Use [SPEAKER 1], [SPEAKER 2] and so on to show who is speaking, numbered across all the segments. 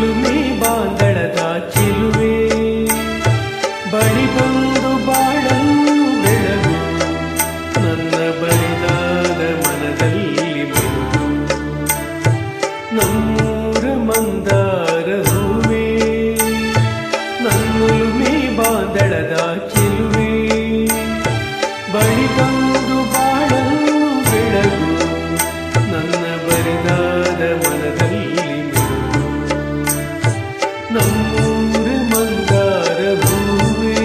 [SPEAKER 1] ನನ್ನುಲುಮೆ ಬಾಂದಳದ ಚೆಲುವೆ ಬಳಿ ಬಂದು ಬಾಳನ್ನು ಬೆಳಗು ನನ್ನ ಬರಿದಾದ ಮನದಲ್ಲಿ ಬೆಳಗು ನಮ್ಮೂರ ಮಂದಾರ ಹೂವೇ ನನ್ನುಲುಮೆ ಬಾಂದಳದ ಚೆಲುವೆ ಬಳಿ ಬಂದು ಬಾಳನ್ನು ಬೆಳಗು ನನ್ನ ಬರಿದಾದ ಮನದಲ್ಲಿ ಬೆಳಗು ನಮ್ಮೂರ ಮಂದಾರ ಹೂವೇ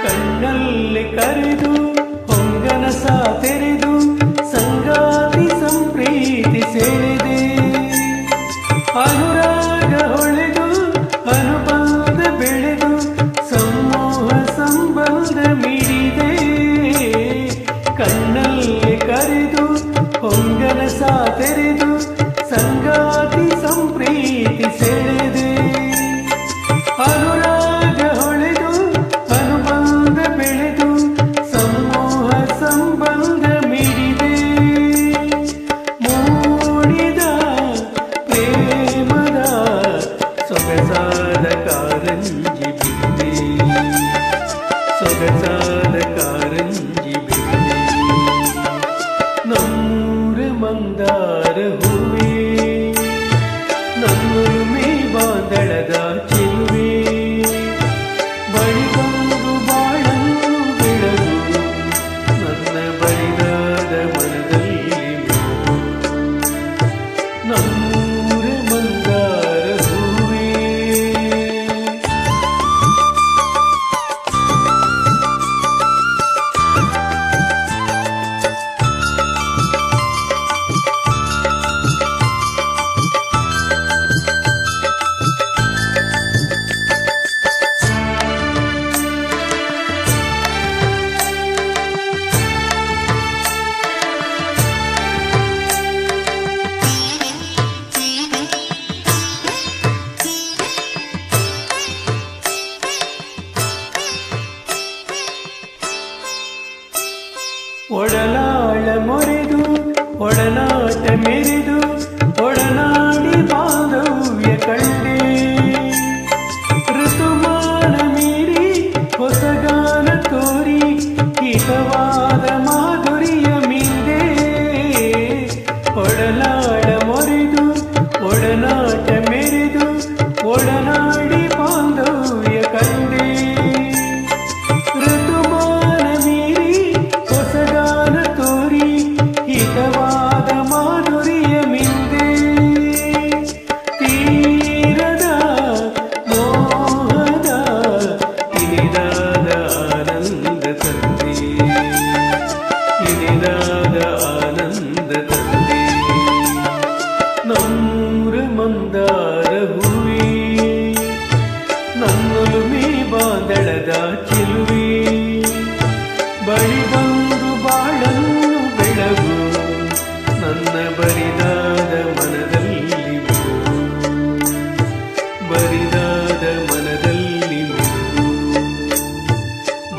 [SPEAKER 1] ಕಣ್ಣಲ್ಲಿ ಕರೆದು ಹೊಂಗನಸ ತೆರೆದು ಸಂಗಾತಿ ಸಂಪ್ರೀತಿ ಸೆಳೆದೆ ಅನುರಾಗ ಹೊಳೆದು ಅನುಬಂಧ ಬೆಳೆದು ಸಮೂಹ ಸಂಬಂಧ ಮಿಡಿದೆ ಕಣ್ಣಲ್ಲಿ ಕರೆದು ಹೊಂಗನಸ ತೆರೆದು ಸಂಗಾತಿ ಸಂಪ್ರೀತಿ ಸೆಳೆದೆ ಅನುರಾಗ ಹೊಳೆದು ಅನುಬಂಧ ಬೆಳೆದು ಸಮೂಹ ಸಂಬಂಧ ಮಿಡಿದೆ ಮೂಡಿದ ಪ್ರೇಮದ ಸೊಗಸಾದ ಕಾರಂಜಿ ಬಿಡಿದೆ ಸೊಗಸಾದ ಕಾರಂಜಿ ಬಿಡಿದೆ ನಮ್ಮೂರ ಮಂದಾರ ಹೂವೇ ನನ್ನುಲುಮೆ ಬಾಂದಳದ ಚೆಲುವೆ ಬಳಿ ಬಂದು ಬಾಳನ್ನು ಬೆಳಗು ನನ್ನ ಬರಿದಾದ ಮನದಲ್ಲಿ ಬೆಳಗು ನಮ್ಮೂರ ಮಂದಾರ ಹೂವೇ ಒಡಲಾಳ ಮೊರೆದು ಒಡನಾಟ ಮೆರೆದು ಒಡನಾಡಿ ಬಾಂಧವ್ಯ ಕಂಡೆ ಋತುಮಾನ ಮೀರಿ ಹೊಸಗಾನ ತೋರಿ ಹಿತವಾದ ಮಾಧುರ್ಯ ಮಿಂದೆ ಒಡಲಾಳ ಮೊರೆದು ಒಡನಾಟ ಮೆರೆದು ಒಡನಾಡಿ ಬಾಂಧವ್ಯ ಕಂಡೆ ಋತುಮಾನ ಮೀರಿ ಹೊಸಗಾನ ತೋರಿ ಹಿತವಾದ ಮಾಧುರ್ಯ ಮಿಂದೆ ತೀರದ ಮೋಹದ ಇನಿದಾದ ಆನಂದ ತಂದೆ ಇನಿದಾದ ಆನಂದ ತಂದೆ ನಮ್ಮೂರ ಮಂದಾರ ಹೂವೇ ನನ್ನುಲುಮೆ ಬಾಂದಳದ ಚೆಲುವೆ ಬಳಿ ಬಂದು ಬಾಳನ್ನು ಬೆಳಗು ನನ್ನ ಬರಿದಾದ ಮನದಲ್ಲಿ ಬೆಳಗು ಬರಿದಾದ ಮನದಲ್ಲಿ ಬೆಳಗು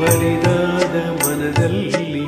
[SPEAKER 1] ಬರಿದಾದ ಮನದಲ್ಲಿ